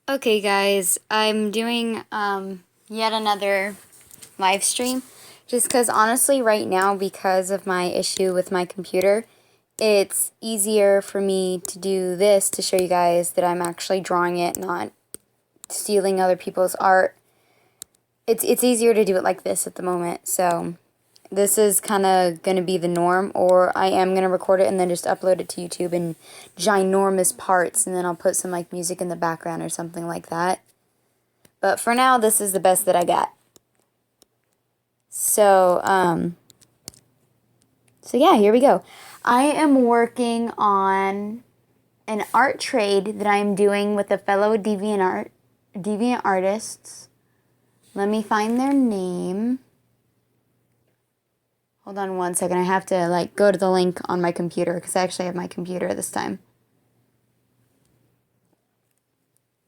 Okay guys, I'm doing yet another live stream just because honestly right now, because of my issue with my computer, it's easier for me to do this to show you guys that I'm actually drawing it, not stealing other people's art. It's easier to do it like this at the moment, so this is kind of going to be the norm, or I am going to record it and then just upload it to YouTube in ginormous parts, and then I'll put some like music in the background or something like that. But for now, this is the best that I got. So, yeah, here we go. I am working on an art trade that I am doing with a fellow deviant artists. Let me find their name. Hold on one second. I have to like go to the link on my computer because I actually have my computer this time.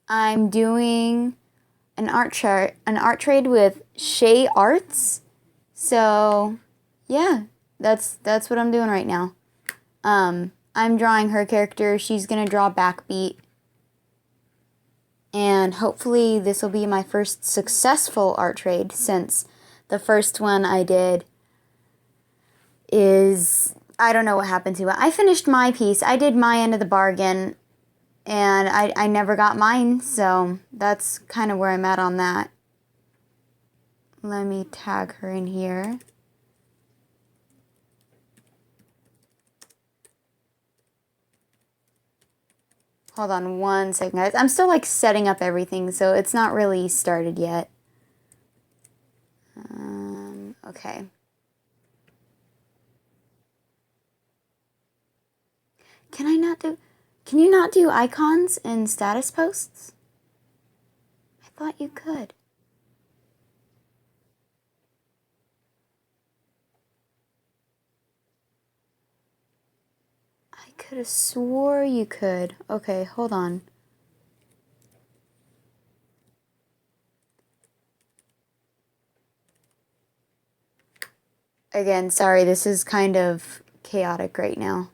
I'm doing an art trade with Shay Arts. So, yeah, that's what I'm doing right now. I'm drawing her character. She's gonna draw Backbeat. And hopefully this will be my first successful art trade, since the first one I did is, I don't know what happened to it. I finished my piece. I did my end of the bargain, and I never got mine, so that's kind of where I'm at on that. Let me tag her in here. Hold on one second, guys. I'm still like setting up everything, so it's not really started yet. Okay. Can you not do icons in status posts? I thought you could. I could have swore you could. Okay, hold on. Again, sorry, this is kind of chaotic right now.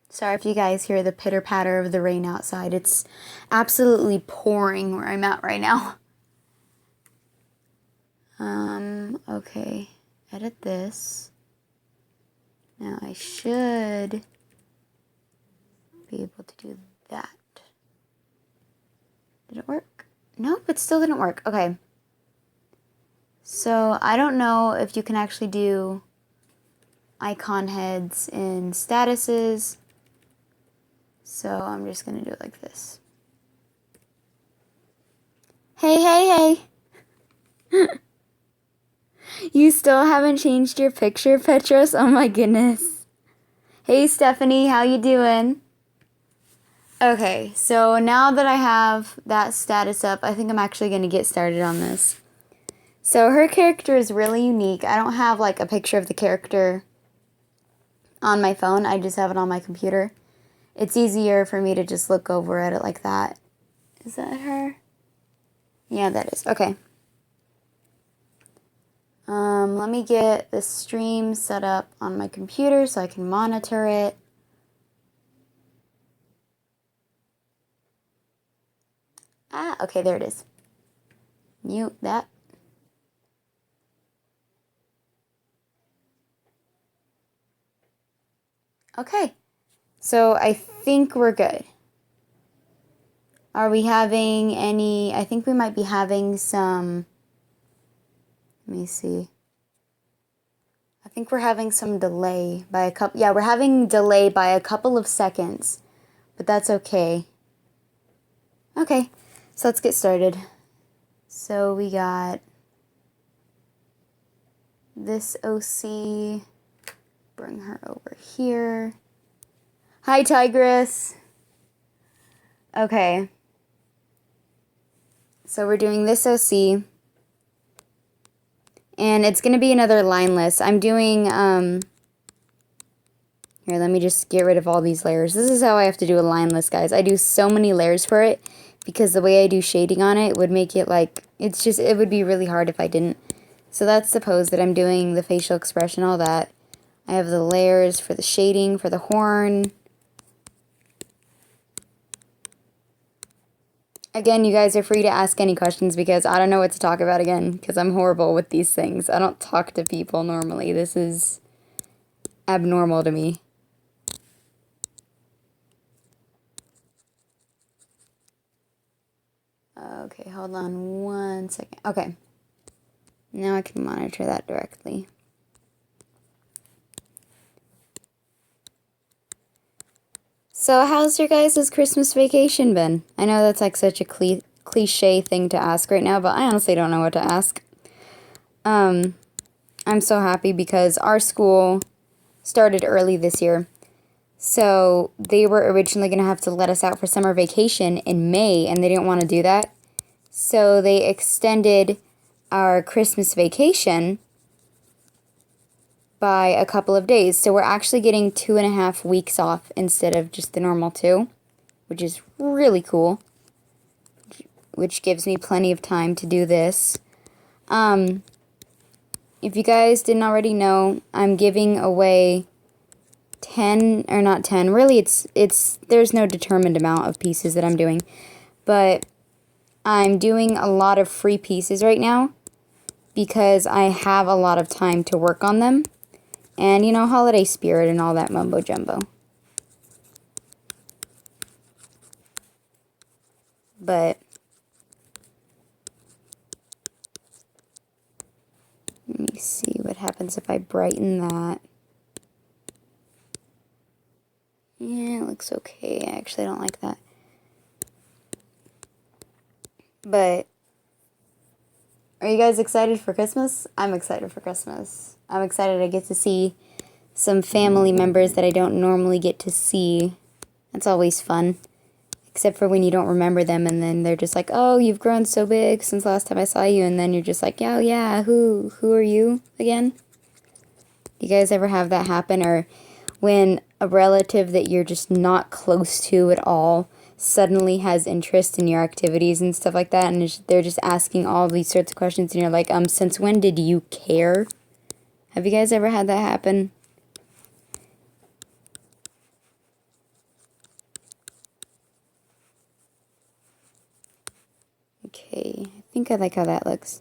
Sorry if you guys hear the pitter-patter of the rain outside. It's absolutely pouring where I'm at right now. Okay. Edit this. Now I should be able to do that. Did it work? Nope, it still didn't work. Okay. So I don't know if you can actually do icon heads in statuses. So I'm just going to do it like this. Hey, hey, hey. You still haven't changed your picture, Petros? Oh my goodness. Hey, Stephanie, how you doing? Okay, so now that I have that status up, I think I'm actually going to get started on this. So her character is really unique. I don't have like a picture of the character on my phone. I just have it on my computer. It's easier for me to just look over at it like that. Is that her? Yeah, that is. Okay. Let me get the stream set up on my computer so I can monitor it. Ah, okay, there it is. Mute that. Okay, so I think we're good. Are we having any, I think we might be having some, let me see. I think we're having some delay by a couple, yeah, we're having delay by a couple of seconds, but that's okay. Okay, so let's get started. So we got this OC, bring her over here. Hi, Tigress. Okay. So we're doing this OC. And it's going to be another line list. I'm doing, here, let me just get rid of all these layers. This is how I have to do a line list, guys. I do so many layers for it because the way I do shading on it would make it like, It's just, it would be really hard if I didn't. So that's the pose that I'm doing, the facial expression, all that. I have the layers for the shading, for the horn. Again, you guys are free to ask any questions because I don't know what to talk about again because I'm horrible with these things. I don't talk to people normally. This is abnormal to me. Okay, hold on 1 second. Okay. Now I can monitor that directly. So how's your guys' Christmas vacation been? I know that's like such a cliche thing to ask right now, but I honestly don't know what to ask. I'm so happy because our school started early this year. So they were originally going to have to let us out for summer vacation in May, and they didn't want to do that. So they extended our Christmas vacation by a couple of days. So we're actually getting 2.5 weeks off instead of just the normal 2, which is really cool, which gives me plenty of time to do this. If you guys didn't already know, I'm giving away 10, or not 10, really it's there's no determined amount of pieces that I'm doing, but I'm doing a lot of free pieces right now because I have a lot of time to work on them. And, you know, holiday spirit and all that mumbo jumbo. But let me see what happens if I brighten that. Yeah, it looks okay. I actually don't like that. But are you guys excited for Christmas? I'm excited for Christmas. I'm excited I get to see some family members that I don't normally get to see. That's always fun. Except for when you don't remember them and then they're just like, oh, you've grown so big since last time I saw you. And then you're just like, oh, yeah, who are you again? You guys ever have that happen? Or when a relative that you're just not close to at all suddenly has interest in your activities and stuff like that, and they're just asking all these sorts of questions, and you're like, since when did you care? Have you guys ever had that happen? Okay, I think I like how that looks.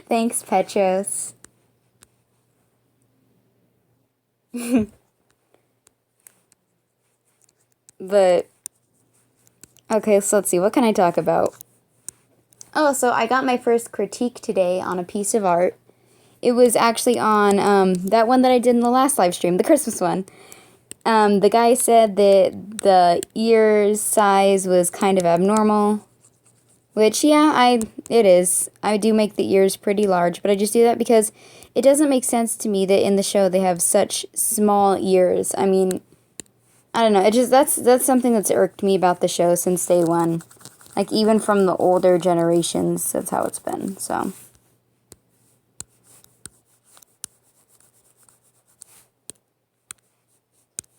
Thanks, Petros. But, okay, so let's see, what can I talk about? Oh, so I got my first critique today on a piece of art. It was actually on that one that I did in the last live stream, the Christmas one. The guy said that the ear size was kind of abnormal, which, yeah, it is. I do make the ears pretty large, but I just do that because it doesn't make sense to me that in the show they have such small ears. I mean, I don't know. It just that's something that's irked me about the show since day one. Like, even from the older generations, that's how it's been, so.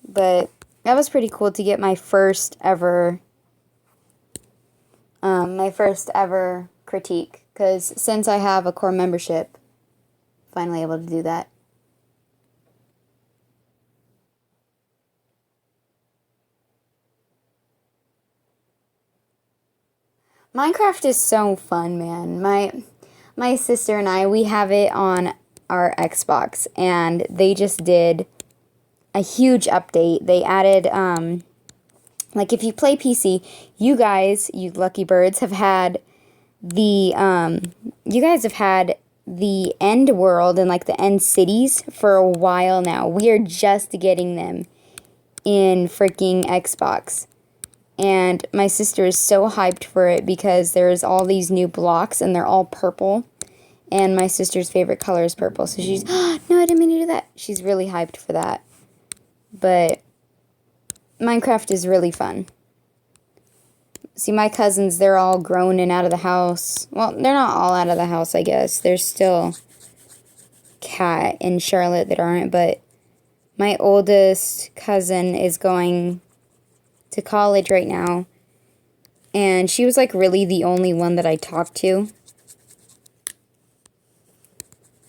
But that was pretty cool to get my first ever critique. Because since I have a core membership, finally able to do that. Minecraft is so fun, man. My sister and I, we have it on our Xbox, and they just did a huge update. They added, like, if you play PC, you guys, you lucky birds, have had the, you guys have had the end world and, like, the end cities for a while now. We are just getting them in freaking Xbox. And my sister is so hyped for it because there's all these new blocks and they're all purple. And my sister's favorite color is purple. So she's, oh, no, I didn't mean to do that. She's really hyped for that. But Minecraft is really fun. See, my cousins, they're all grown and out of the house. Well, they're not all out of the house, I guess. There's still Kat and Charlotte that aren't. But my oldest cousin is going to college right now, And she was, like, really the only one that I talked to.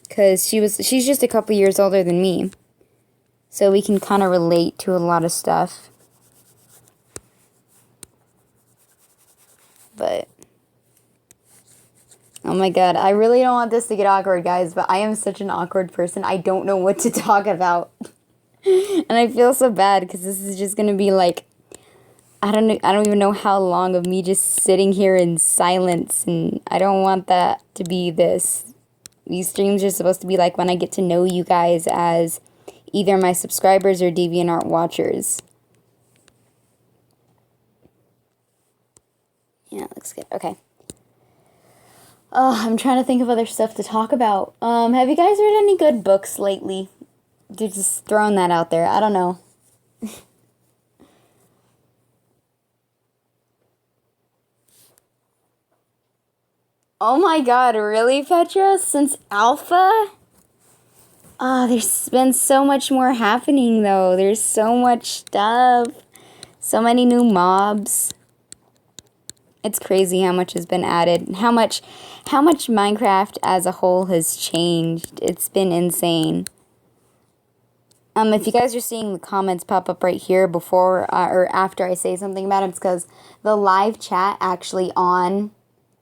Because she's just a couple years older than me. So we can kind of relate to a lot of stuff. But, oh my god, I really don't want this to get awkward, guys, but I am such an awkward person. I don't know what to talk about. And I feel so bad because this is just going to be like, I don't even know how long of me just sitting here in silence, and I don't want that to be this. These streams are supposed to be like when I get to know you guys as either my subscribers or DeviantArt watchers. Yeah, it looks good. Okay. Oh, I'm trying to think of other stuff to talk about. Have you guys read any good books lately? Just throwing that out there. I don't know. Oh my god, really, Petra? Since Alpha? Ah, there's been so much more happening, though. There's so much stuff. So many new mobs. It's crazy how much has been added. How much Minecraft as a whole has changed. It's been insane. If you guys are seeing the comments pop up right here before or after I say something about it, it's because the live chat actually on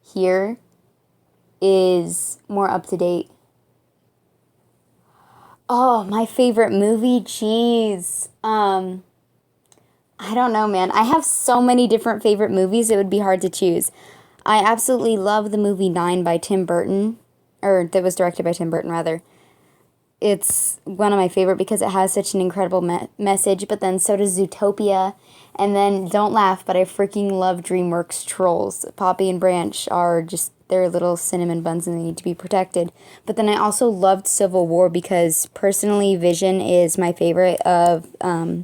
here is more up to date. Oh, my favorite movie? Jeez. I don't know, man. I have so many different favorite movies, it would be hard to choose. I absolutely love the movie 9 by Tim Burton. Or, that was directed by Tim Burton, rather. It's one of my favorite because it has such an incredible message, but then so does Zootopia. And then, don't laugh, but I freaking love DreamWorks Trolls. Poppy and Branch are just, they're little cinnamon buns and they need to be protected. But then I also loved Civil War because, personally, Vision is my favorite of the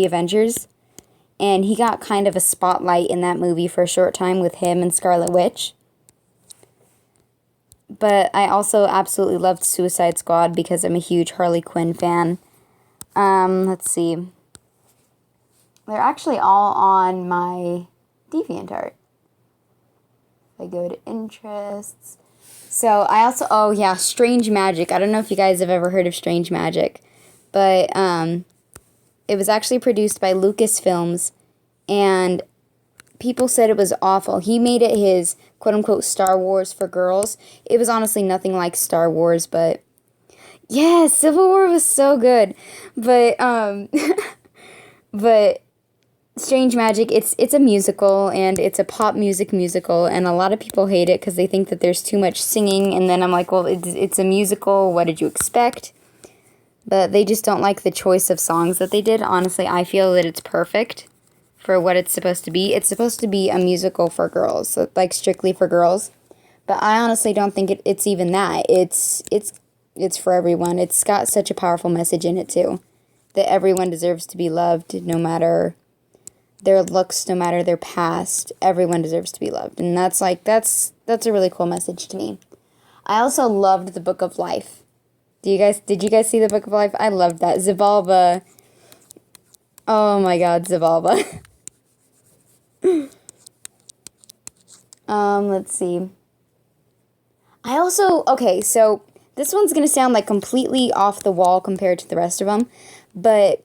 Avengers. And he got kind of a spotlight in that movie for a short time with him and Scarlet Witch. But I also absolutely loved Suicide Squad because I'm a huge Harley Quinn fan. Let's see. They're actually all on my DeviantArt. If I go to interests. So I also, oh yeah, Strange Magic. I don't know if you guys have ever heard of Strange Magic. But it was actually produced by Lucasfilms. And people said it was awful. He made it his quote-unquote Star Wars for girls. It was honestly nothing like Star Wars, but yeah, Civil War was so good. But but Strange Magic, it's a musical, and it's a pop musical, and a lot of people hate it because they think that there's too much singing, and then I'm like, well, it's a musical, what did you expect? But they just don't like the choice of songs that they did. Honestly, I feel that it's perfect for what it's supposed to be. It's supposed to be a musical for girls, so like strictly for girls. But I honestly don't think it's even that. It's for everyone. It's got such a powerful message in it too, that everyone deserves to be loved, no matter their looks, no matter their past. Everyone deserves to be loved, and that's a really cool message to me. I also loved the Book of Life. Did you guys see the Book of Life? I loved that. Zabalba. Oh my god, Zabalba. Let's see. Okay, so this one's gonna sound like completely off the wall compared to the rest of them, but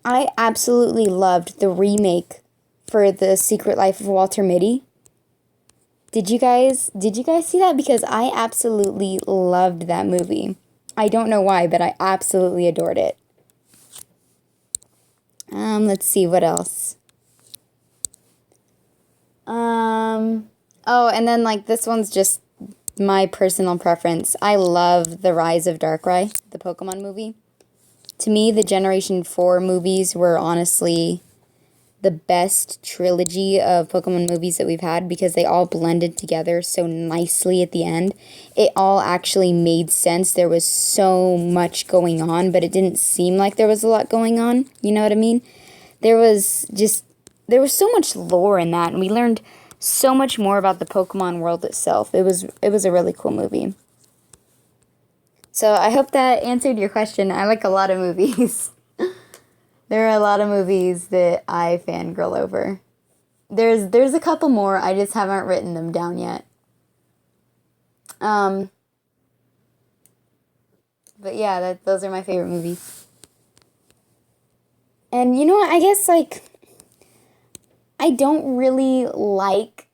I absolutely loved the remake for The Secret Life of Walter Mitty. Did you guys see that? Because I absolutely loved that movie. I don't know why, but I absolutely adored it. Let's see, what else? Oh, and then, like, this one's just my personal preference. I love The Rise of Darkrai, the Pokemon movie. To me, the Generation 4 movies were honestly the best trilogy of Pokemon movies that we've had because they all blended together so nicely at the end. It all actually made sense. There was so much going on, but it didn't seem like there was a lot going on. You know what I mean? There was so much lore in that, and we learned so much more about the Pokemon world itself. It was a really cool movie. So I hope that answered your question. I like a lot of movies. There are a lot of movies that I fangirl over. There's a couple more. I just haven't written them down yet. Um, but yeah, those are my favorite movies. And you know what? I guess like I don't really like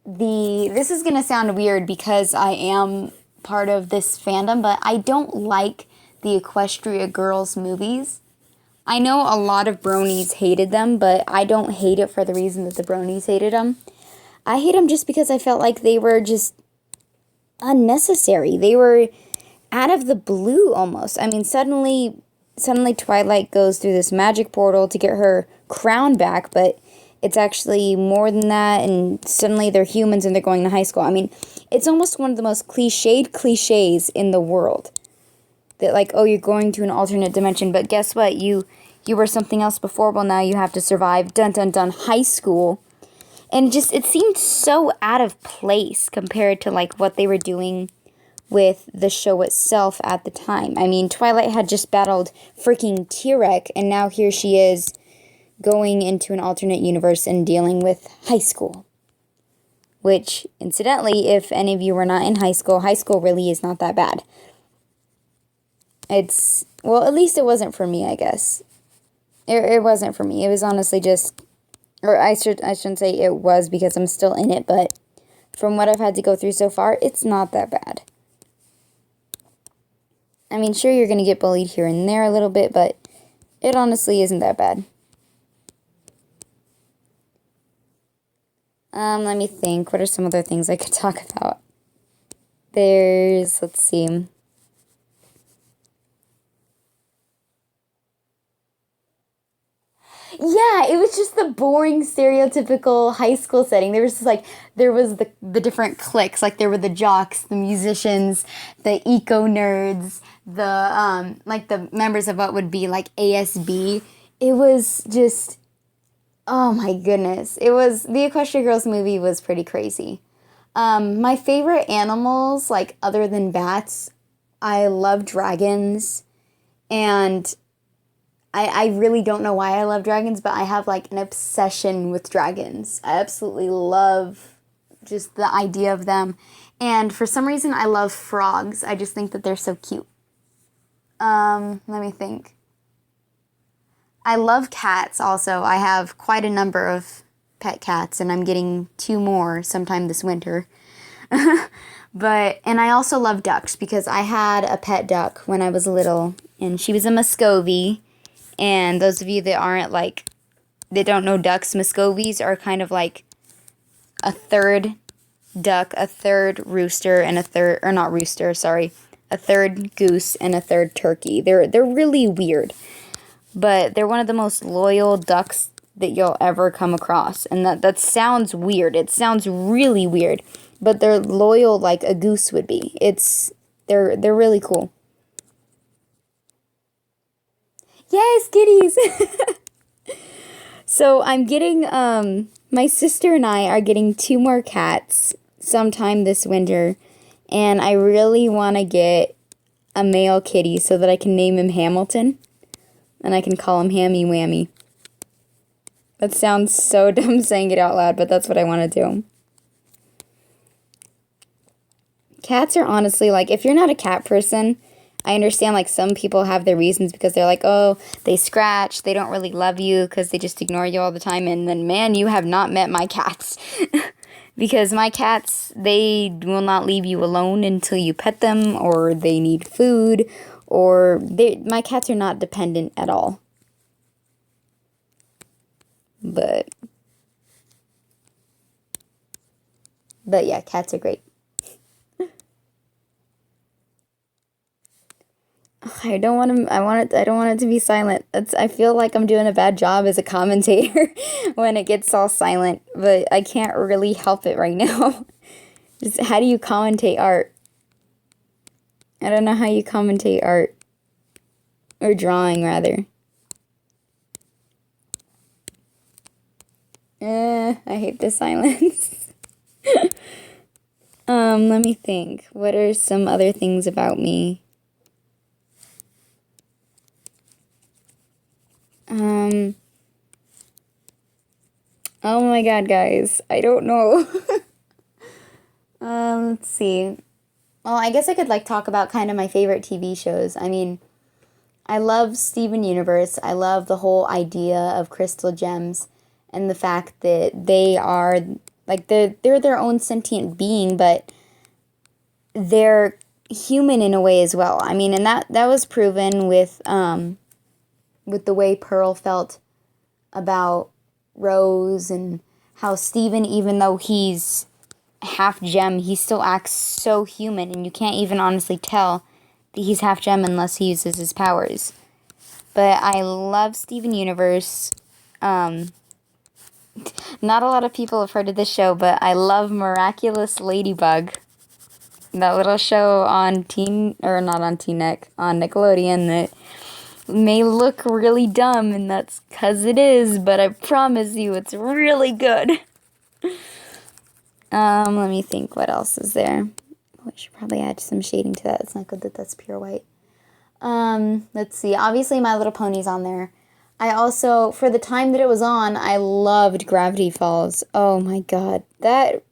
this is gonna sound weird because I am part of this fandom, but I don't like the Equestria Girls movies. I know a lot of bronies hated them, but I don't hate it for the reason that the bronies hated them. I hate them just because I felt like they were just unnecessary. They were out of the blue almost. I mean, suddenly Twilight goes through this magic portal to get her crown back, but it's actually more than that, and suddenly they're humans and they're going to high school. I mean, it's almost one of the most cliched cliches in the world. That like, oh, you're going to an alternate dimension, but guess what? You were something else before, well, now you have to survive, dun dun dun, high school. And it seemed so out of place compared to like what they were doing with the show itself at the time. I mean, Twilight had just battled freaking T-Rex, and now here she is going into an alternate universe and dealing with high school. Which, incidentally, if any of you were not in high school really is not that bad. Well, at least it wasn't for me, I guess. It wasn't for me. It was honestly just, or I shouldn't say it was because I'm still in it, but from what I've had to go through so far, it's not that bad. I mean, sure, you're going to get bullied here and there a little bit, but it honestly isn't that bad. Let me think. What are some other things I could talk about? Let's see. Yeah, it was just the boring, stereotypical high school setting. There was the different cliques. Like, there were the jocks, the musicians, the eco nerds, like, the members of what would be, like, ASB. It was just, oh my goodness. The Equestria Girls movie was pretty crazy. My favorite animals, like, other than bats, I love dragons, and I really don't know why I love dragons, but I have like an obsession with dragons. I absolutely love just the idea of them. And for some reason, I love frogs. I just think that they're so cute. Let me think. I love cats also. I have quite a number of pet cats, and I'm getting 2 more sometime this winter. And I also love ducks because I had a pet duck when I was little, and she was a Muscovy. And those of you that they don't know ducks, Muscovies are kind of like a third duck, a third rooster, and a third goose and a third turkey. They're really weird, but they're one of the most loyal ducks that you'll ever come across. And that sounds weird. It sounds really weird, but they're loyal like a goose would be. They're really cool. Yes, kitties. So I'm getting, my sister and I are getting 2 more cats sometime this winter, and I really want to get a male kitty so that I can name him Hamilton, and I can call him Hammy Whammy. That sounds so dumb saying it out loud, but that's what I want to do. Cats are honestly, like, if you're not a cat person, I understand, like, some people have their reasons because they're like, oh, they scratch, they don't really love you because they just ignore you all the time. And then, man, you have not met my cats. Because my cats, they will not leave you alone until you pet them, or they need food, or my cats are not dependent at all. But yeah, cats are great. I don't want it to be silent. I feel like I'm doing a bad job as a commentator when it gets all silent, but I can't really help it right now. Just, how do you commentate art? I don't know how you commentate art. Or drawing, rather. I hate the silence. Let me think. What are some other things about me? Oh my god, guys. I don't know. Let's see. Well, I guess I could like talk about kind of my favorite TV shows. I mean, I love Steven Universe. I love the whole idea of crystal gems and the fact that they are like they're their own sentient being, but they're human in a way as well. I mean, and that was proven with the way Pearl felt about Rose and how Steven, even though he's half gem, he still acts so human, and you can't even honestly tell that he's half gem unless he uses his powers. But I love Steven Universe. Not a lot of people have heard of this show, but I love Miraculous Ladybug. That little show on not on Teen-Nick, on Nickelodeon that may look really dumb, and that's 'cause it is, but I promise you it's really good. Let me think, what else is there? Oh, I should probably add some shading to that. It's not good that that's pure white. Let's see. Obviously, My Little Pony's on there. I also, for the time that it was on, I loved Gravity Falls. Oh my god. That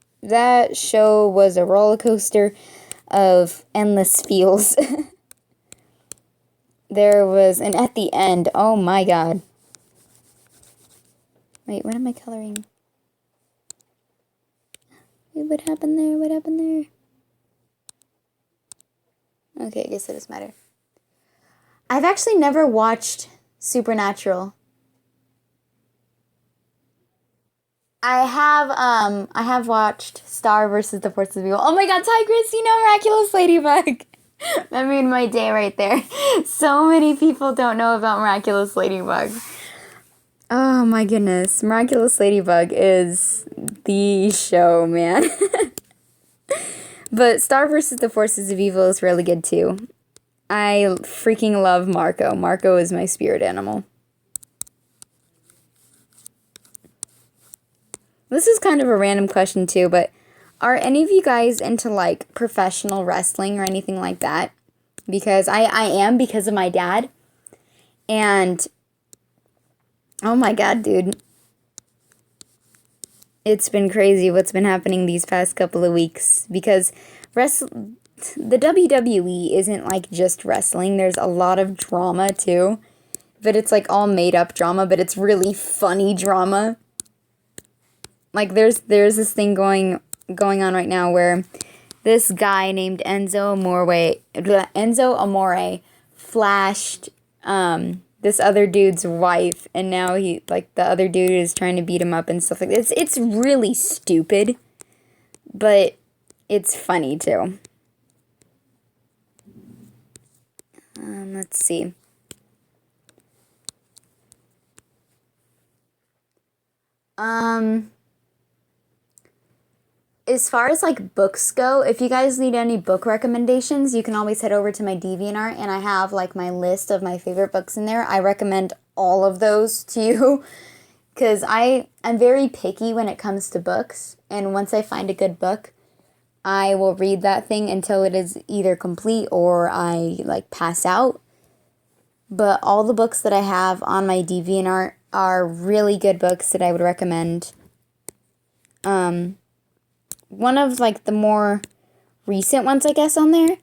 show was a roller coaster of endless feels. And at the end, oh my god. Wait, what am I coloring? Wait, what happened there? What happened there? Okay, I guess it doesn't matter. I've actually never watched Supernatural. I have watched Star versus the Forces of Evil. Oh my god, Tigress, you know Miraculous Ladybug. That made my day right there. So many people don't know about Miraculous Ladybug. Oh my goodness. Miraculous Ladybug is the show, man. But Star versus the Forces of Evil is really good too. I freaking love Marco. Marco is my spirit animal. This is kind of a random question too, but are any of you guys into like professional wrestling or anything like that? Because I am, because of my dad. And oh my god, dude. It's been crazy what's been happening these past couple of weeks. Because the WWE isn't like just wrestling. There's a lot of drama too. But it's like all made up drama, but it's really funny drama. Like there's this thing going on right now where this guy named Enzo Amore flashed this other dude's wife, and now the other dude is trying to beat him up and stuff like that. It's really stupid, but it's funny too. Let's see. As far as like books go, if you guys need any book recommendations, you can always head over to my DeviantArt, and I have like my list of my favorite books in there. I recommend all of those to you because I'm very picky when it comes to books, and once I find a good book, I will read that thing until it is either complete or I like pass out. But all the books that I have on my DeviantArt are really good books that I would recommend. One of like the more recent ones, I guess, on there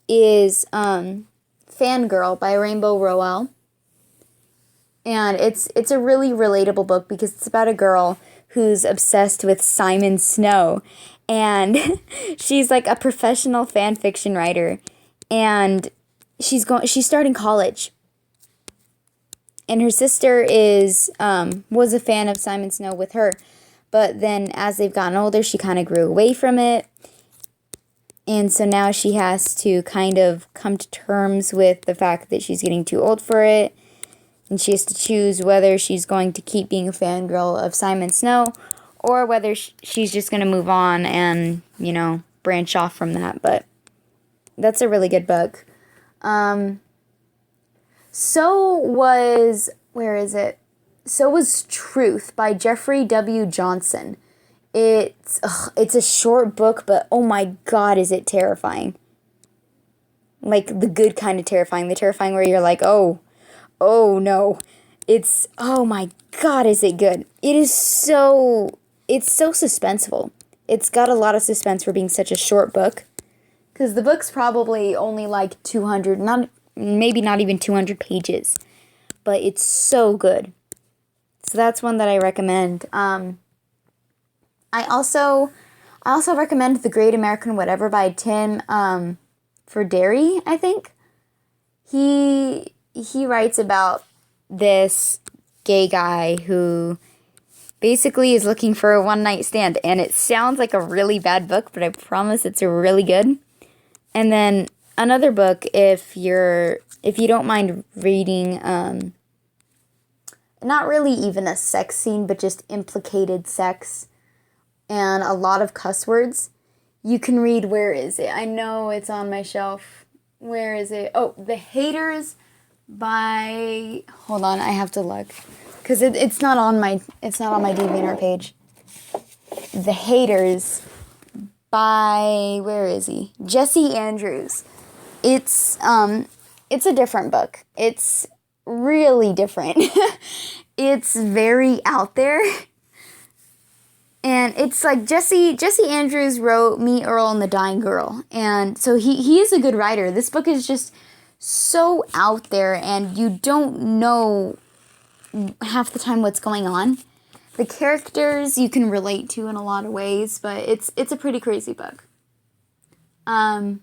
is Fangirl by Rainbow Rowell. And it's a really relatable book because it's about a girl who's obsessed with Simon Snow. And she's like a professional fan fiction writer. And she's starting college. And her sister was a fan of Simon Snow with her. But then as they've gotten older, she kind of grew away from it. And so now she has to kind of come to terms with the fact that she's getting too old for it. And she has to choose whether she's going to keep being a fangirl of Simon Snow or whether she's just going to move on and, branch off from that. But that's a really good book. Where is it? So was Truth by Jeffrey W. Johnson. It's a short book, but oh my god, is it terrifying. Like the good kind of terrifying. The terrifying where you're like, oh no. It's, oh my God, is it good? It's so suspenseful. It's got a lot of suspense for being such a short book. Because the book's probably only like 200, maybe not even 200 pages. But it's so good. So that's one that I recommend. I also recommend The Great American Whatever by Tim Ferrier, I think. He writes about this gay guy who basically is looking for a one-night stand, and it sounds like a really bad book, but I promise it's really good. And then another book, if you don't mind reading, not really even a sex scene, but just implicated sex and a lot of cuss words, you can read, where is it? I know it's on my shelf. Where is it? Oh, The Haters by, hold on, I have to look. Because it's not on my DeviantArt page. The Haters by, where is he? Jesse Andrews. It's a different book. It's really different. It's very out there. And it's like Jesse Andrews wrote Me, Earl, and the Dying Girl. And so he is a good writer. This book is just so out there, and you don't know half the time what's going on. The characters you can relate to in a lot of ways, but it's a pretty crazy book. Another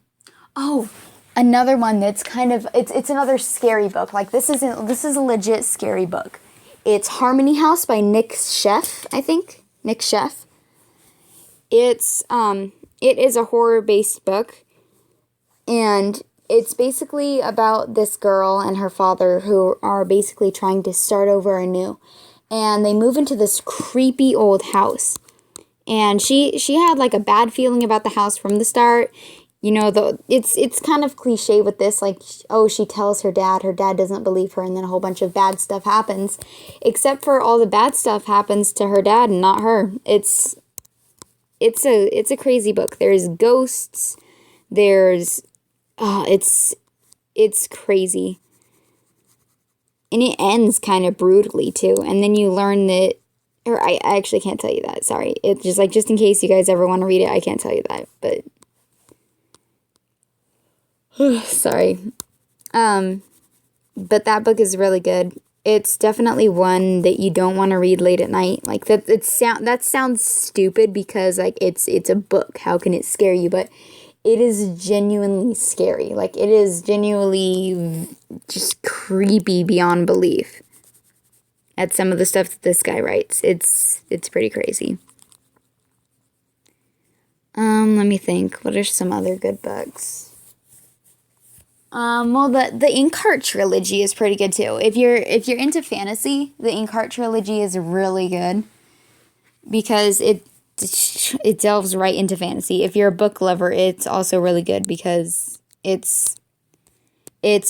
one that's kind of, it's another scary book. Like, this is a legit scary book. It's Harmony House by Nick Sheff, I think. Nick Sheff. It is a horror-based book, and it's basically about this girl and her father who are basically trying to start over anew. And they move into this creepy old house. And she had like a bad feeling about the house from the start. You know, it's kind of cliche with this, like, oh, she tells her dad doesn't believe her, and then a whole bunch of bad stuff happens. Except for all the bad stuff happens to her dad and not her. It's a crazy book. There's ghosts. There's it's crazy. And it ends kind of brutally too. And then you learn that, or I actually can't tell you that. Sorry. It's just like, just in case you guys ever want to read it, I can't tell you that, but sorry. But that book is really good. It's definitely one that you don't want to read late at night. Like, that sounds stupid because, like, it's a book. How can it scare you? But it is genuinely scary. Like, it is genuinely just creepy beyond belief at some of the stuff that this guy writes. It's pretty crazy. Let me think. What are some other good books? Well, the Inkheart trilogy is pretty good too. If you're into fantasy, the Inkheart trilogy is really good because it delves right into fantasy. If you're a book lover, it's also really good because it's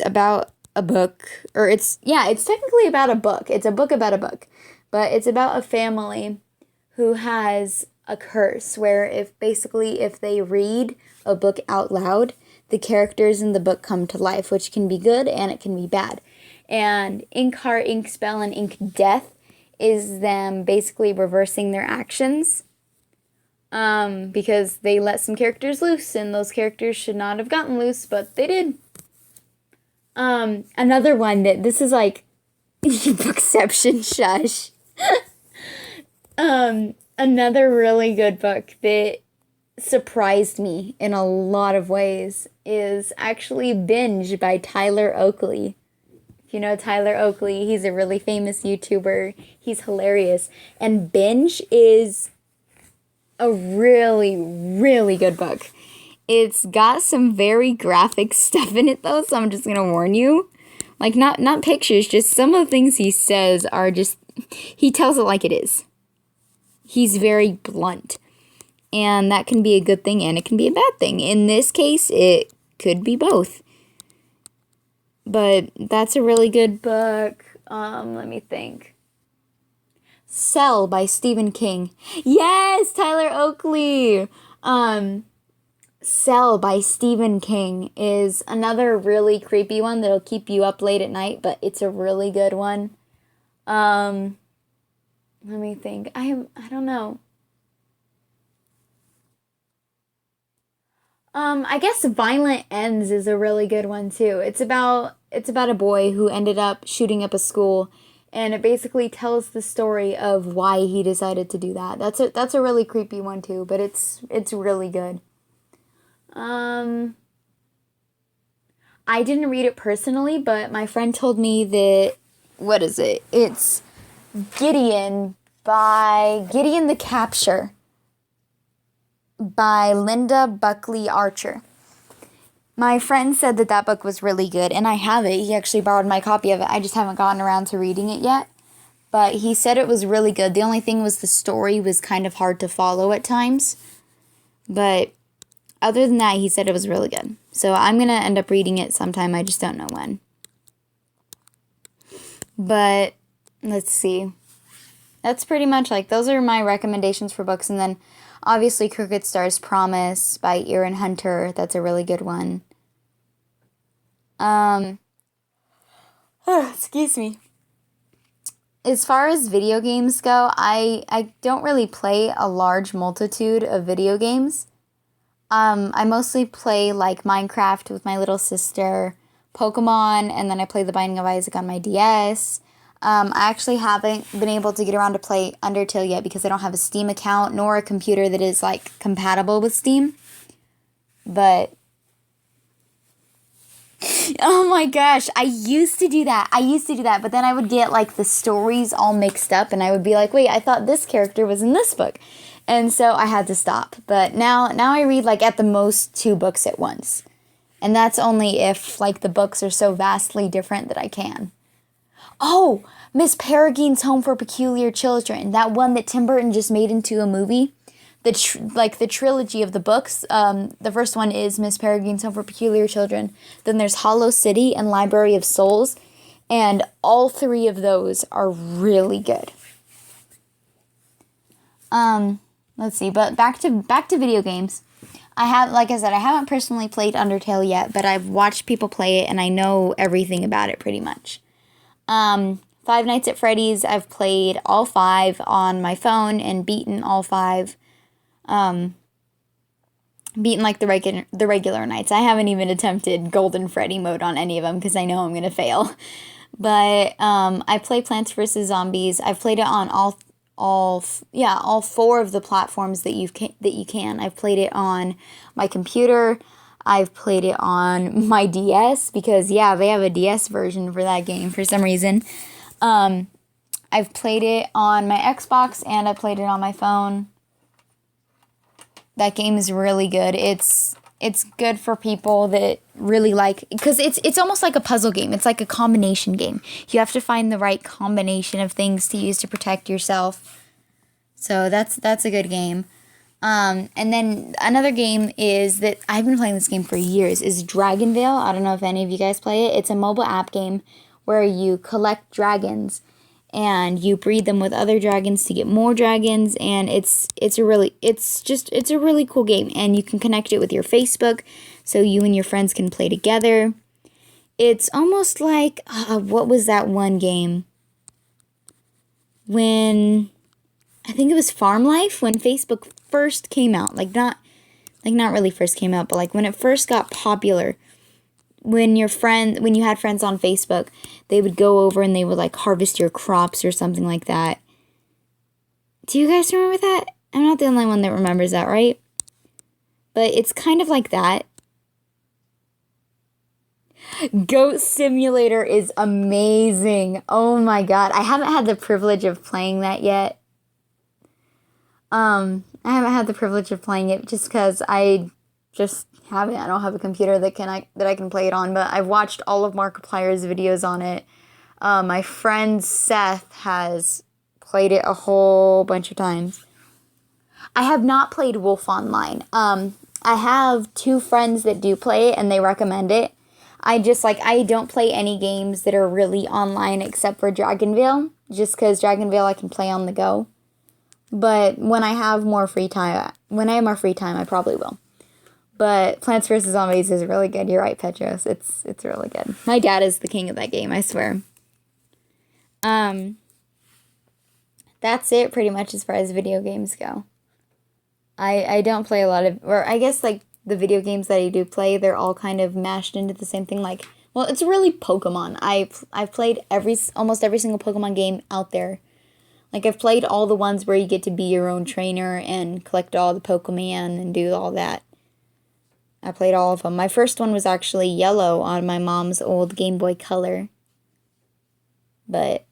about a book, or it's technically about a book. It's a book about a book, but it's about a family who has a curse where if they read a book out loud, the characters in the book come to life, which can be good and it can be bad. And Inkheart, Ink Spell, and Ink Death is them basically reversing their actions because they let some characters loose, and those characters should not have gotten loose, but they did. Another one that this is like Bookception, shush. Another really good book that surprised me in a lot of ways is actually Binge by Tyler Oakley. If you know Tyler Oakley, he's a really famous YouTuber. He's hilarious. And Binge is a really, really good book. It's got some very graphic stuff in it though, so I'm just gonna warn you. Like, not pictures, just some of the things he says are just, he tells it like it is. He's very blunt. And that can be a good thing and it can be a bad thing. In this case, it could be both. But that's a really good book. Let me think. Cell by Stephen King. Yes, Tyler Oakley. Cell by Stephen King is another really creepy one that'll keep you up late at night, but it's a really good one. Let me think. I don't know. I guess Violent Ends is a really good one too. It's about a boy who ended up shooting up a school, and it basically tells the story of why he decided to do that. That's a really creepy one too, but it's really good. Um I didn't read it personally, but my friend told me that what is it? It's Gideon the Capture by Linda Buckley Archer. My friend said that that book was really good, and I have it. He actually borrowed my copy of it. I just haven't gotten around to reading it yet. But he said it was really good. The only thing was the story was kind of hard to follow at times. But other than that, he said it was really good. So I'm going to end up reading it sometime. I just don't know when. But let's see. That's pretty much those are my recommendations for books. And then obviously Crooked Star's Promise by Erin Hunter. That's a really good one. Excuse me. As far as video games go, I don't really play a large multitude of video games. I mostly play Minecraft with my little sister, Pokemon, and then I play The Binding of Isaac on my DS. I actually haven't been able to get around to play Undertale yet because I don't have a Steam account nor a computer that is compatible with Steam. But oh my gosh, I used to do that. But then I would get the stories all mixed up and I would be like, wait, I thought this character was in this book. And so I had to stop. But now I read at the most 2 books at once. And that's only if the books are so vastly different that I can. Oh, Miss Peregrine's Home for Peculiar Children. That one that Tim Burton just made into a movie. The trilogy of the books. The first one is Miss Peregrine's Home for Peculiar Children. Then there's Hollow City and Library of Souls. And all 3 of those are really good. Let's see, but back to video games. I haven't personally played Undertale yet, but I've watched people play it and I know everything about it pretty much. Five Nights at Freddy's, I've played all 5 on my phone and beaten all 5. Beaten the regular nights. I haven't even attempted Golden Freddy mode on any of them because I know I'm gonna fail. But I play Plants vs Zombies. I've played it on all 4 of the platforms that you can. I've played it on my computer. I've played it on my DS because they have a DS version for that game for some reason. I've played it on my Xbox and I played it on my phone. That game is really good. It's good for people that really because it's almost like a puzzle game. It's like a combination game. You have to find the right combination of things to use to protect yourself. So that's a good game. And then another game is that I've been playing this game for years is Dragonvale. I don't know if any of you guys play it. It's a mobile app game where you collect dragons and you breed them with other dragons to get more dragons, and it's a really cool game, and you can connect it with your Facebook so you and your friends can play together. It's almost like what was that one game when I think it was Farm Life when Facebook first came out, not really first came out, but when it first got popular. When you had friends on Facebook, they would go over and they would harvest your crops or something like that. Do you guys remember that? I'm not the only one that remembers that, right? But it's kind of like that. Goat Simulator is amazing. Oh my god. I haven't had the privilege of playing that yet. I haven't had the privilege of playing it just because I don't have a computer that I can play it on, but I've watched all of Markiplier's videos on it. My friend Seth has played it a whole bunch of times. I have not played Wolf Online. I have 2 friends that do play it and they recommend it. I don't play any games that are really online except for Dragonvale, just because Dragonvale I can play on the go. But when I have more free time, I probably will. But Plants vs. Zombies is really good. You're right, Petros. It's really good. My dad is the king of that game, I swear. that's it pretty much as far as video games go. I don't play a lot of, or I guess like the video games that I do play, they're all kind of mashed into the same thing. Like, well, it's really Pokemon. I've played almost every single Pokemon game out there. Like, I've played all the ones where you get to be your own trainer and collect all the Pokemon and do all that. I played all of them. My first one was actually yellow on my mom's old Game Boy Color. But,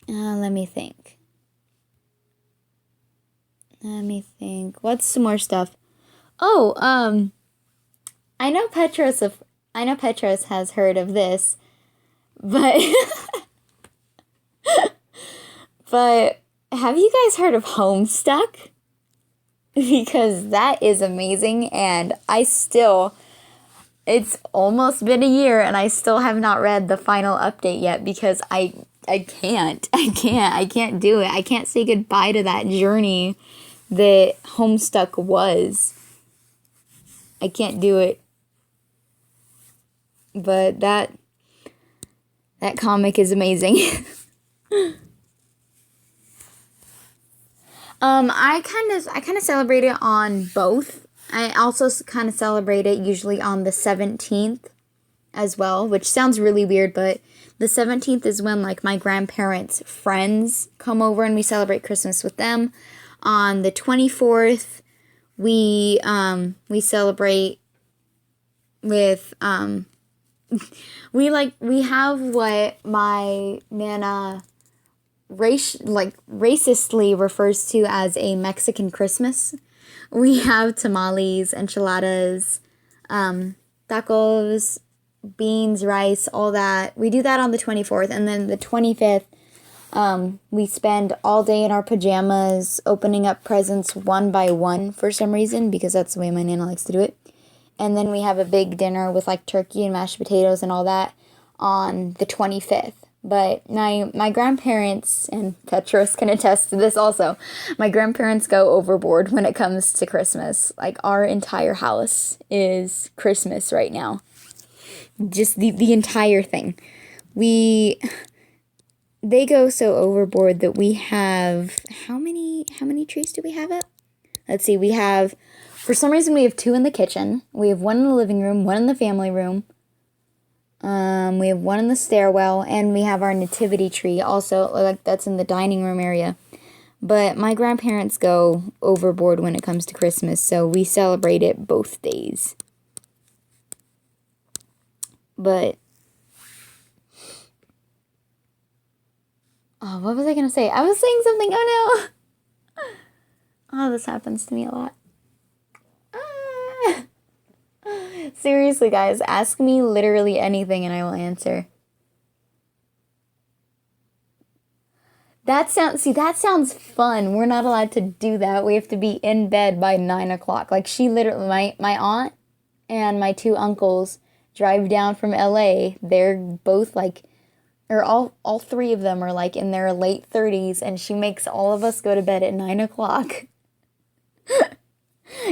let me think. What's some more stuff? Oh, I know Petros has heard of this, but but have you guys heard of Homestuck? Because that is amazing, and it's almost been a year, and I still have not read the final update yet because I can't do it. I can't say goodbye to that journey that Homestuck was. I can't do it. But that comic is amazing. I kind of celebrate it on both. I also kind of celebrate it usually on the 17th as well, which sounds really weird, but the 17th is when like my grandparents' friends come over and we celebrate Christmas with them. On the 24th, we celebrate with we have what my nana racistly refers to as a Mexican Christmas. We have tamales, enchiladas, tacos, beans, rice, all that. We do that on the 24th, and then the 25th, we spend all day in our pajamas opening up presents one by one for some reason, because that's the way my nana likes to do it. And then we have a big dinner with like turkey and mashed potatoes and all that on the 25th. But my grandparents, and Petros can attest to this also, my grandparents go overboard when it comes to Christmas. Like, our entire house is Christmas right now. Just the entire thing. They go so overboard that we have, how many trees do we have up? Let's see, for some reason we have 2 in the kitchen. We have 1 in the living room, 1 in the family room. We have 1 in the stairwell, and we have our nativity tree also, like that's in the dining room area. But my grandparents go overboard when it comes to Christmas, so we celebrate it both days. But, oh, what was I going to say? I was saying something, oh no! Oh, this happens to me a lot. Seriously, guys, ask me literally anything and I will answer. That sounds fun. We're not allowed to do that. We have to be in bed by 9 o'clock. Like, she literally, my aunt and my 2 uncles drive down from LA. They're both like, or all 3 of them are like in their late 30s, and she makes all of us go to bed at 9 o'clock.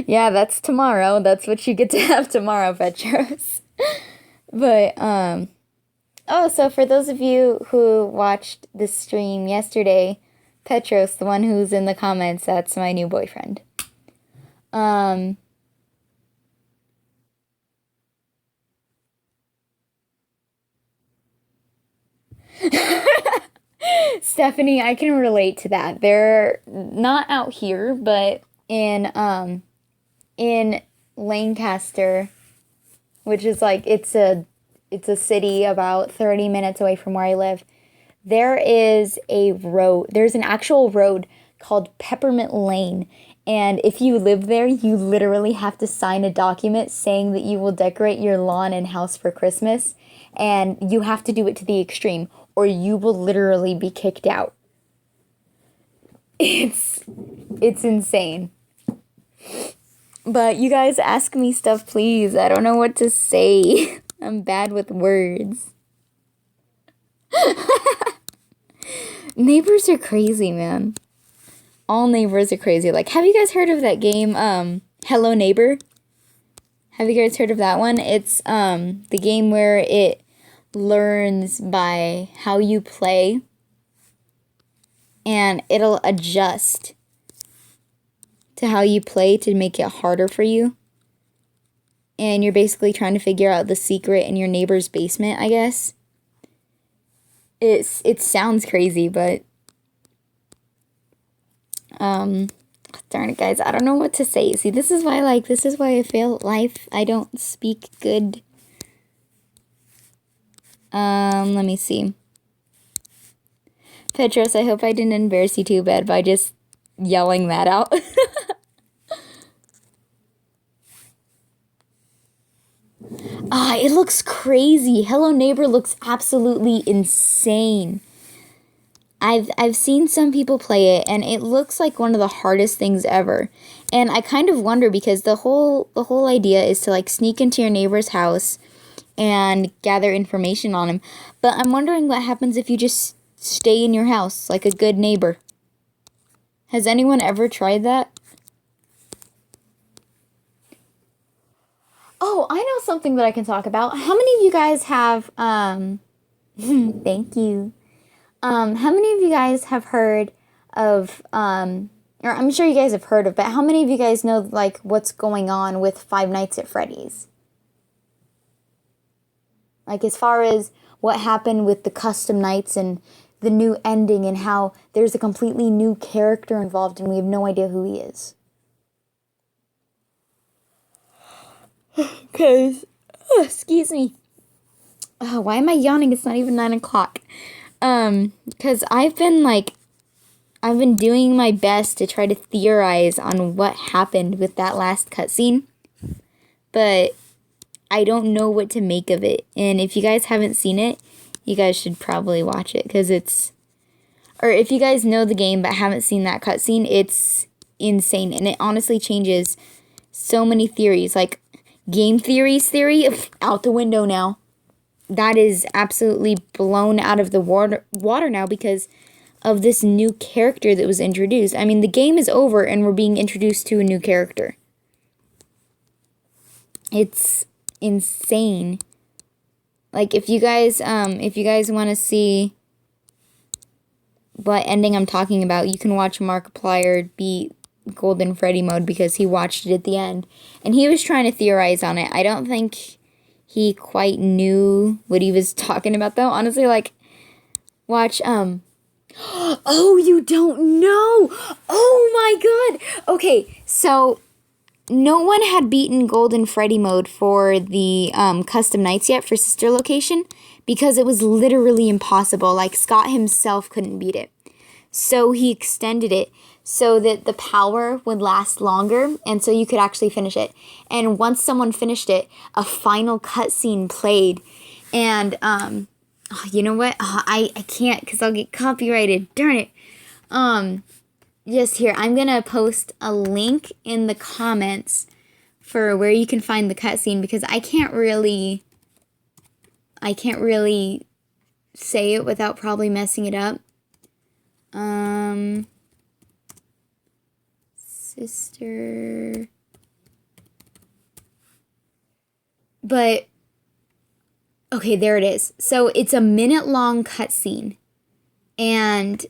Yeah, that's tomorrow. That's what you get to have tomorrow, Petros. But, oh, so for those of you who watched the stream yesterday, Petros, the one who's in the comments, that's my new boyfriend. Stephanie, I can relate to that. They're not out here, but in Lancaster, which is like, it's a city about 30 minutes away from where I live. There's an actual road called Peppermint Lane, and if you live there, you literally have to sign a document saying that you will decorate your lawn and house for Christmas, and you have to do it to the extreme, or you will literally be kicked out. It's insane. But you guys ask me stuff, please. I don't know what to say. I'm bad with words. Neighbors are crazy, man. All neighbors are crazy. Like, have you guys heard of that game, Hello Neighbor? Have you guys heard of that one? It's the game where it learns by how you play. and it'll adjust to how you play to make it harder for you. And you're basically trying to figure out the secret in your neighbor's basement, I guess. It sounds crazy, but darn it, guys, I don't know what to say. See, this is why I fail at life. I don't speak good. Let me see. Petros, I hope I didn't embarrass you too bad by just yelling that out. It looks crazy. Hello Neighbor looks absolutely insane. I've seen some people play it, and it looks like one of the hardest things ever. And I kind of wonder, because the whole idea is to like sneak into your neighbor's house and gather information on him. But I'm wondering what happens if you just stay in your house like a good neighbor. Has anyone ever tried that? Oh, I know something that I can talk about. How many of you guys have thank you. How many of you guys have heard of, or I'm sure you guys have heard of, but how many of you guys know, like, what's going on with Five Nights at Freddy's? Like, as far as what happened with the custom nights and the new ending and how there's a completely new character involved and we have no idea who he is. Because, excuse me. Why am I yawning? It's not even 9 o'clock. Because I've been doing my best to try to theorize on what happened with that last cutscene, but I don't know what to make of it. And if you guys haven't seen it, you guys should probably watch it, because or if you guys know the game but haven't seen that cutscene, it's insane, and it honestly changes so many theories, like game theory, out the window now. That is absolutely blown out of the water now because of this new character that was introduced. I mean, the game is over and we're being introduced to a new character. It's insane. Like, if you guys want to see what ending I'm talking about, you can watch Markiplier beat Golden Freddy mode, because he watched it at the end and he was trying to theorize on it. I don't think he quite knew what he was talking about, though. Honestly, like, watch, oh, you don't know! Oh my god! Okay, so, no one had beaten Golden Freddy mode for the, custom nights yet for Sister Location, because it was literally impossible. Like, Scott himself couldn't beat it. So he extended it so that the power would last longer, and so you could actually finish it. And once someone finished it, a final cutscene played, and you know what? I can't, because I'll get copyrighted. Darn it. Just here, I'm gonna post a link in the comments for where you can find the cutscene, because I can't really say it without probably messing it up. Sister. But, okay, there it is. So it's a minute-long cutscene, and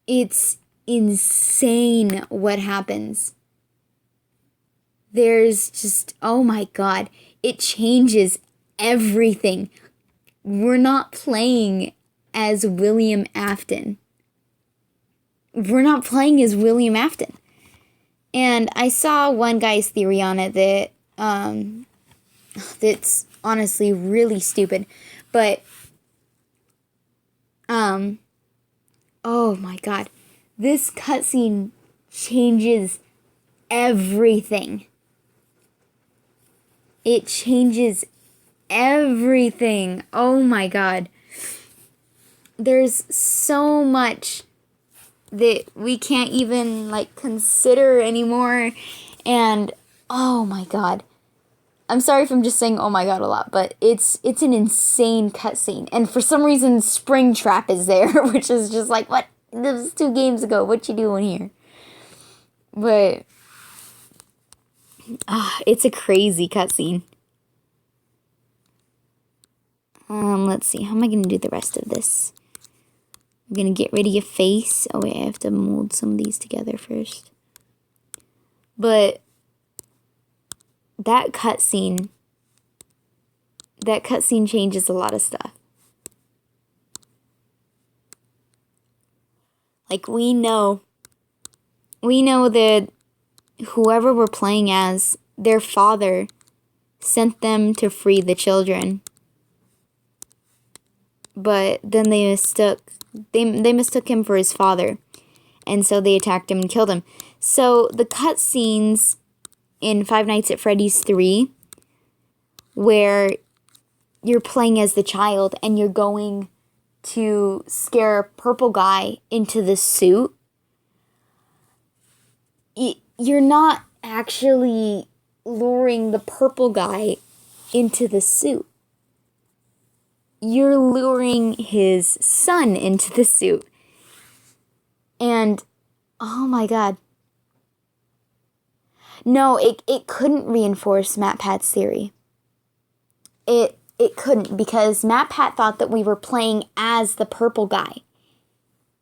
it's insane what happens. There's just, oh my god, it changes everything. We're not playing as William Afton. We're not playing as William Afton. And I saw one guy's theory on it that, that's honestly really stupid. But, oh my god. This cutscene changes everything. It changes everything. Oh my god. There's so much that we can't even, like, consider anymore. And, oh my god. I'm sorry if I'm just saying oh my god a lot, but it's an insane cutscene. And for some reason, Springtrap is there, which is just like, what? This was 2 games ago. What you doing here? But, it's a crazy cutscene. Let's see. How am I going to do the rest of this? I'm going to get rid of your face. Oh, wait, I have to mold some of these together first. But that cutscene changes a lot of stuff. Like, we know that whoever we're playing as, their father sent them to free the children. But then they mistook him for his father. And so they attacked him and killed him. So the cutscenes in Five Nights at Freddy's 3, where you're playing as the child and you're going to scare a purple guy into the suit, you're not actually luring the purple guy into the suit. You're luring his son into the suit. And, oh my god. No, it couldn't reinforce MatPat's theory. It couldn't, because MatPat thought that we were playing as the purple guy.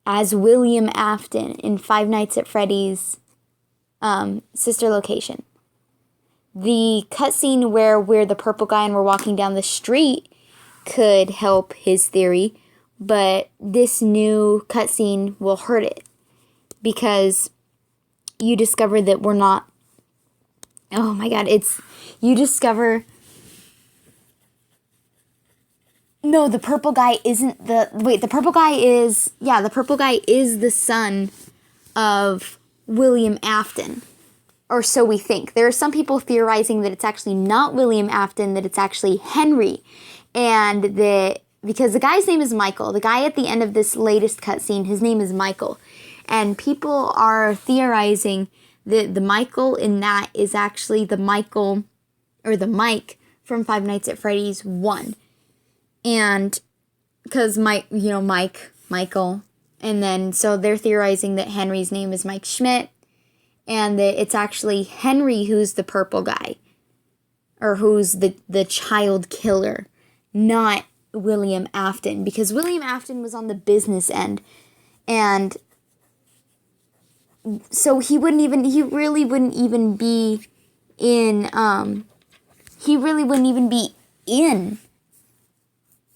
As William Afton in Five Nights at Freddy's sister location. The cutscene where we're the purple guy and we're walking down the street could help his theory, but this new cutscene will hurt it, because you discover that we're not. Oh my god, you discover. No, the purple guy isn't the. Wait, the purple guy is. Yeah, the purple guy is the son of William Afton. Or so we think. There are some people theorizing that it's actually not William Afton, that it's actually Henry. And because the guy's name is Michael. The guy at the end of this latest cutscene, his name is Michael. And people are theorizing that the Michael in that is actually the Michael, or the Mike from Five Nights at Freddy's 1. And because Michael. And then, so they're theorizing that Henry's name is Mike Schmidt. And that it's actually Henry who's the purple guy. Or who's the child killer. Not William Afton. Because William Afton was on the business end. And so he really wouldn't even be in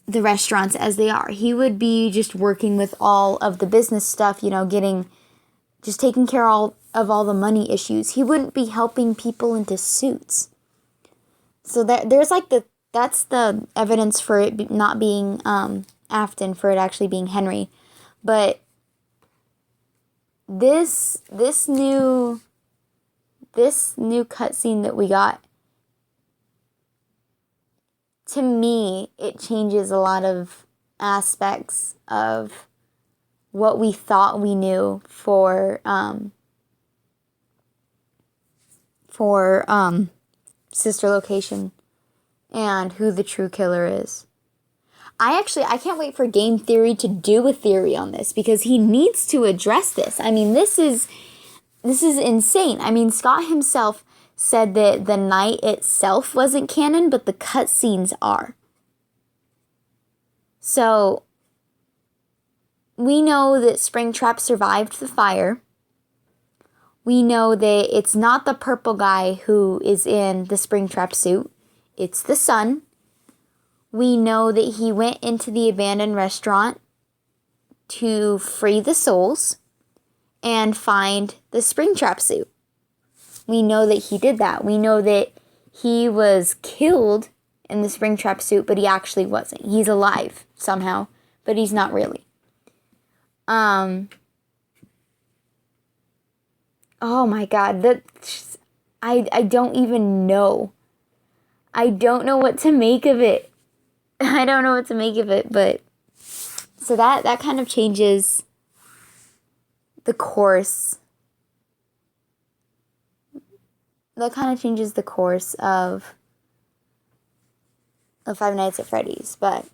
the restaurants as they are. He would be just working with all of the business stuff, just taking care of all the money issues. He wouldn't be helping people into suits. So that's the evidence for it not being Afton, for it actually being Henry. But this new cutscene that we got, to me, it changes a lot of aspects of what we thought we knew for sister location and who the true killer is. I can't wait for Game Theory to do a theory on this, because he needs to address this. I mean, this is insane. I mean, Scott himself said that the night itself wasn't canon, but the cutscenes are. So, we know that Springtrap survived the fire. We know that it's not the purple guy who is in the Springtrap suit. It's the son. We know that he went into the abandoned restaurant to free the souls and find the Springtrap suit. We know that he did that. We know that he was killed in the Springtrap suit, but he actually wasn't. He's alive somehow, but he's not really. Oh my god, I don't even know. I don't know what to make of it. I don't know what to make of it, but so that kind of changes the course. That kind of changes the course of Five Nights at Freddy's. But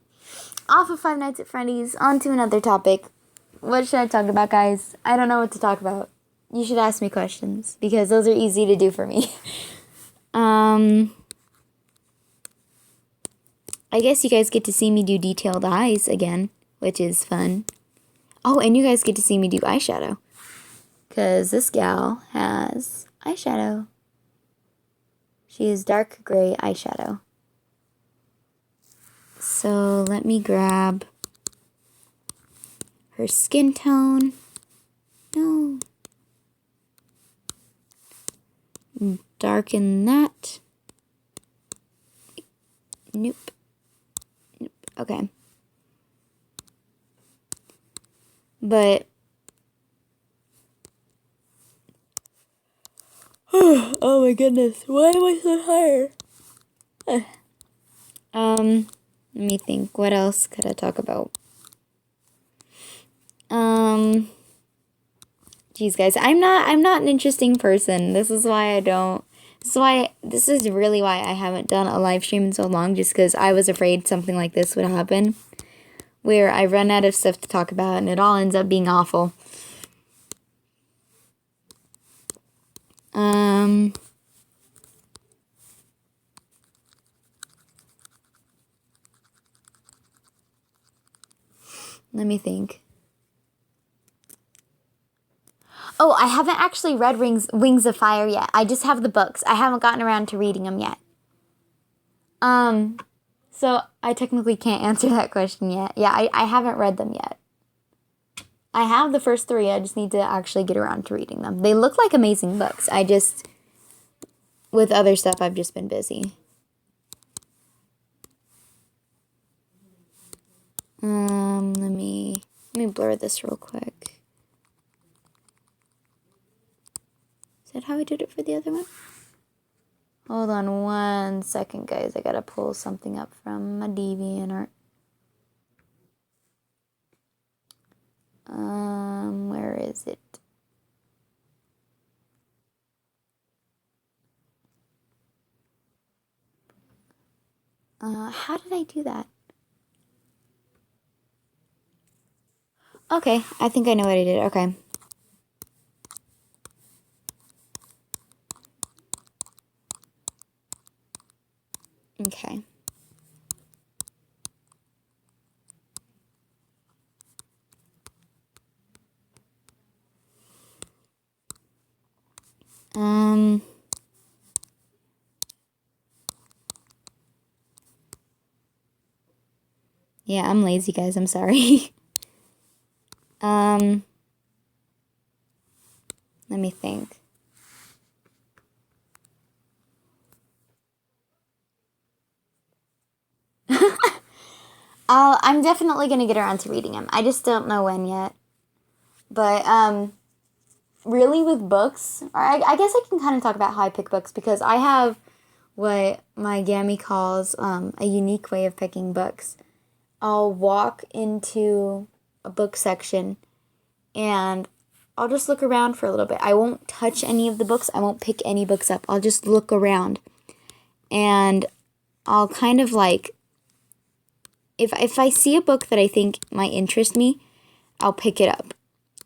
off of Five Nights at Freddy's, on to another topic. What should I talk about, guys? I don't know what to talk about. You should ask me questions, because those are easy to do for me. I guess you guys get to see me do detailed eyes again, which is fun. Oh, and you guys get to see me do eyeshadow. Because this gal has eyeshadow. She is dark gray eyeshadow. So let me grab her skin tone. No. Darken that. Nope. Nope. Okay. But oh my goodness, why am I so tired? Let me think. What else could I talk about? Geez, guys, I'm not an interesting person. This is why I don't. This is really why I haven't done a live stream in so long, just because I was afraid something like this would happen, where I run out of stuff to talk about and it all ends up being awful. Let me think. Oh, I haven't actually read Wings of Fire yet. I just have the books. I haven't gotten around to reading them yet. So I technically can't answer that question yet. Yeah, I haven't read them yet. I have the first 3. I just need to actually get around to reading them. They look like amazing books. With other stuff, I've just been busy. Let me blur this real quick. Is that how I did it for the other one? Hold on 1 second, guys. I gotta pull something up from my DeviantArt. Where is it? How did I do that? Okay, I think I know what I did. Okay. Okay. Yeah, I'm lazy, guys. I'm sorry. Let me think. I'm definitely gonna get around to reading them. I just don't know when yet. But, really with books, I guess I can kind of talk about how I pick books, because I have what my Gammy calls a unique way of picking books. I'll walk into a book section and I'll just look around for a little bit. I won't touch any of the books. I won't pick any books up. I'll just look around. And I'll kind of like, if I see a book that I think might interest me, I'll pick it up.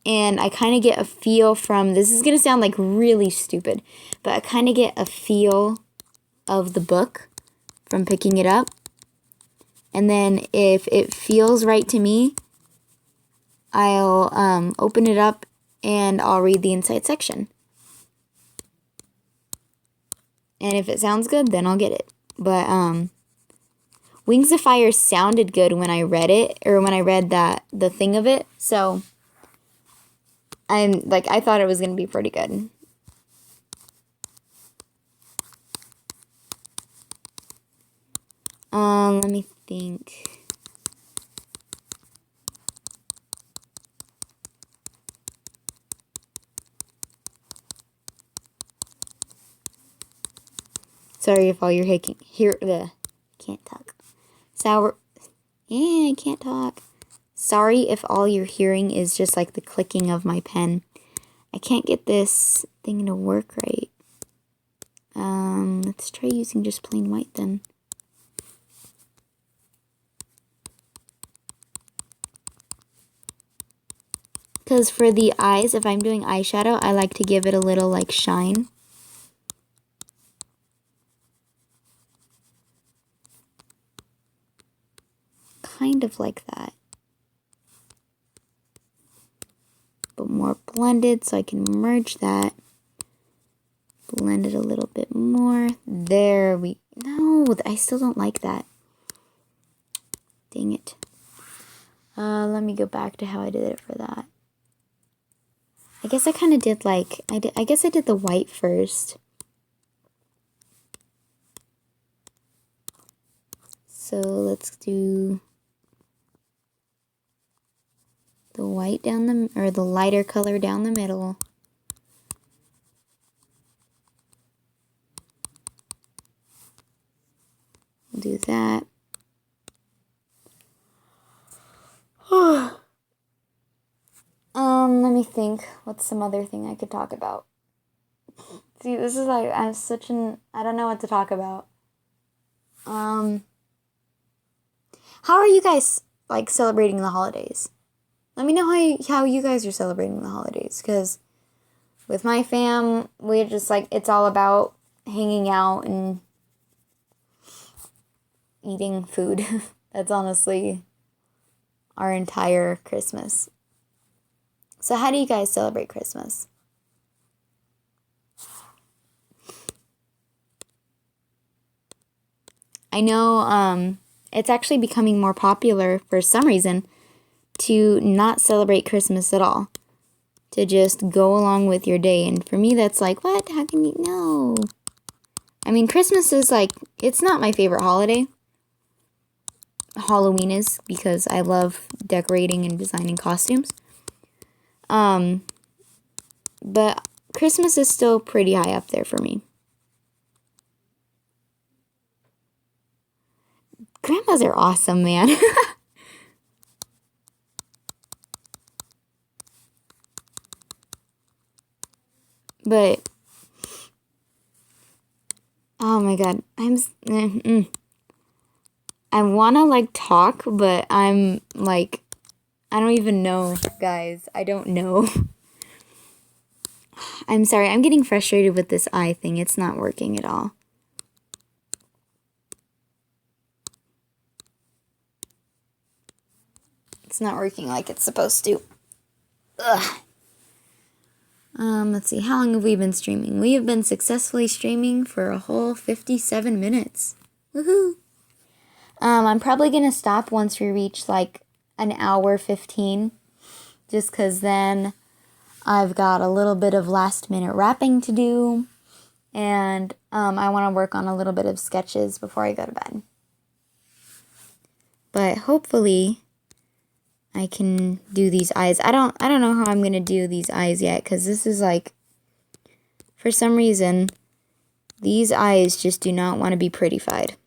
And I kind of get a feel from, this is going to sound like really stupid, but I kind of get a feel of the book from picking it up. And then if it feels right to me, I'll open it up and I'll read the inside section. And if it sounds good, then I'll get it. But Wings of Fire sounded good when I read it, or when I read the thing of it. So I thought it was going to be pretty good. Let me think. Sorry if all you're can't talk. I can't talk. Sorry if all you're hearing is just like the clicking of my pen. I can't get this thing to work right. Let's try using just plain white then. Because for the eyes, if I'm doing eyeshadow, I like to give it a little like shine. Kind of like that. blended so I can merge that. Blend it a little bit more. No, I still don't like that. Dang it. Let me go back to how I did it for that. I guess I kind of did like, I guess I did the white first. So let's do the white down or the lighter color down the middle. We'll do that. Let me think. What's some other thing I could talk about? See, this is like, I don't know what to talk about. How are you guys, like, celebrating the holidays? Let me know how you guys are celebrating the holidays, because with my fam, we're just, like, it's all about hanging out and eating food. That's honestly our entire Christmas. So how do you guys celebrate Christmas? I know it's actually becoming more popular for some reason to not celebrate Christmas at all. To just go along with your day. And for me, that's like, what? How can you? No. I mean, Christmas is like, it's not my favorite holiday. Halloween is, because I love decorating and designing costumes. But Christmas is still pretty high up there for me. Grandmas are awesome, man. But, oh my god, I want to, like, talk, but I'm, like, I don't even know, guys. I don't know. I'm sorry, I'm getting frustrated with this eye thing. It's not working at all. It's not working like it's supposed to. Ugh. Let's see, how long have we been streaming? We have been successfully streaming for a whole 57 minutes. Woohoo! I'm probably gonna stop once we reach like an hour 15, just because then I've got a little bit of last minute wrapping to do, and I want to work on a little bit of sketches before I go to bed. But hopefully I can do these eyes. I don't know how I'm gonna do these eyes yet, because this is like, for some reason, these eyes just do not want to be prettified.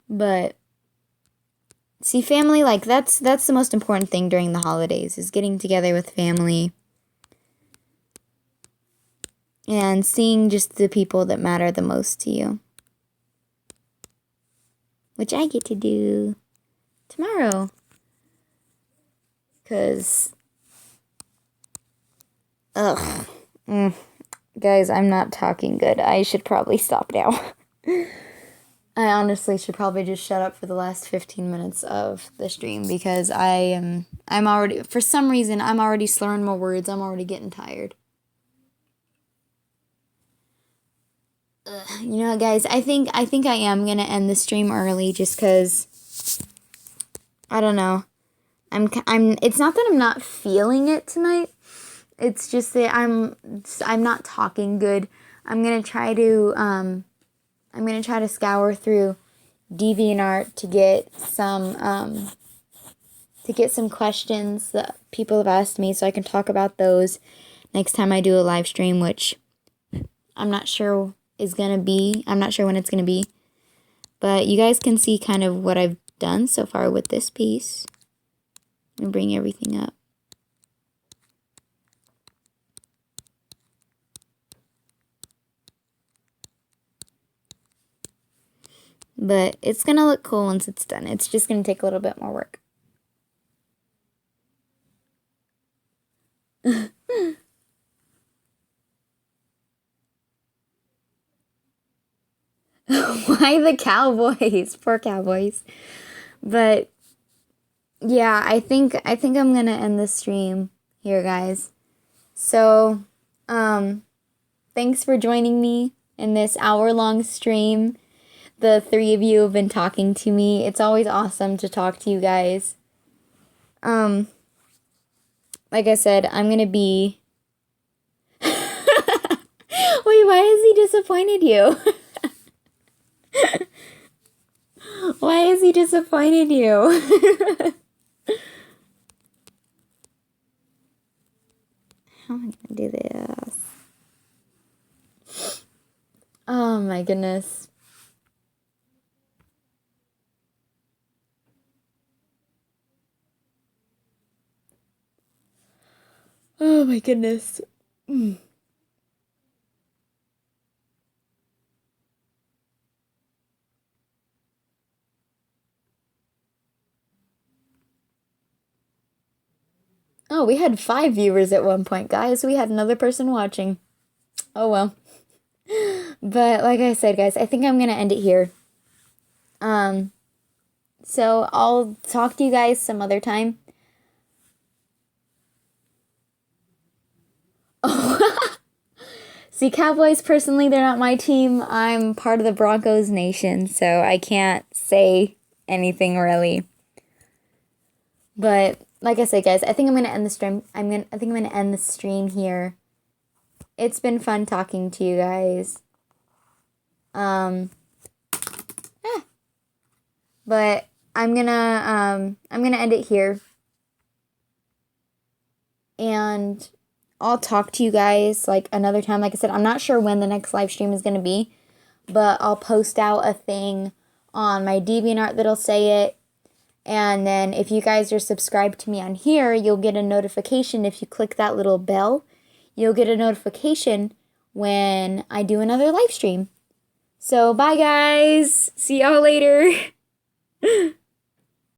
But see, family, like, that's the most important thing during the holidays, is getting together with family and seeing just the people that matter the most to you, which I get to do tomorrow, because guys, I'm not talking good. I should probably stop now. I honestly should probably just shut up for the last 15 minutes of the stream, because I'm already, for some reason, I'm already slurring my words. I'm already getting tired. You know, guys, I think I am gonna end the stream early, just because, I don't know. It's not that I'm not feeling it tonight. It's just that I'm not talking good. I'm gonna try to scour through DeviantArt to get some questions that people have asked me, so I can talk about those next time I do a live stream, which I'm not sure I'm not sure when it's gonna be. But you guys can see kind of what I've done so far with this piece. And bring everything up. But it's gonna look cool once it's done. It's just gonna take a little bit more work. Oh Why the Cowboys? Poor Cowboys. But yeah, I think I'm gonna end the stream here, guys. So, thanks for joining me in this hour-long stream. The three of you have been talking to me. It's always awesome to talk to you guys. Like I said, I'm gonna be... Wait, why has he disappointed you? Why has he disappointed you? How am I gonna do this? Oh my goodness. Oh my goodness. Oh, we had 5 viewers at one point, guys. We had another person watching. Oh well. But like I said, guys, I think I'm gonna end it here. So I'll talk to you guys some other time. Oh. See, Cowboys, personally, they're not my team. I'm part of the Broncos nation, so I can't say anything really. But like I said, guys, I think I'm gonna end the stream. I think I'm gonna end the stream here. It's been fun talking to you guys. But I'm gonna end it here. And I'll talk to you guys like another time. Like I said, I'm not sure when the next live stream is gonna be, but I'll post out a thing on my DeviantArt that'll say it. And then if you guys are subscribed to me on here, you'll get a notification. If you click that little bell, you'll get a notification when I do another live stream. So bye guys. See y'all later.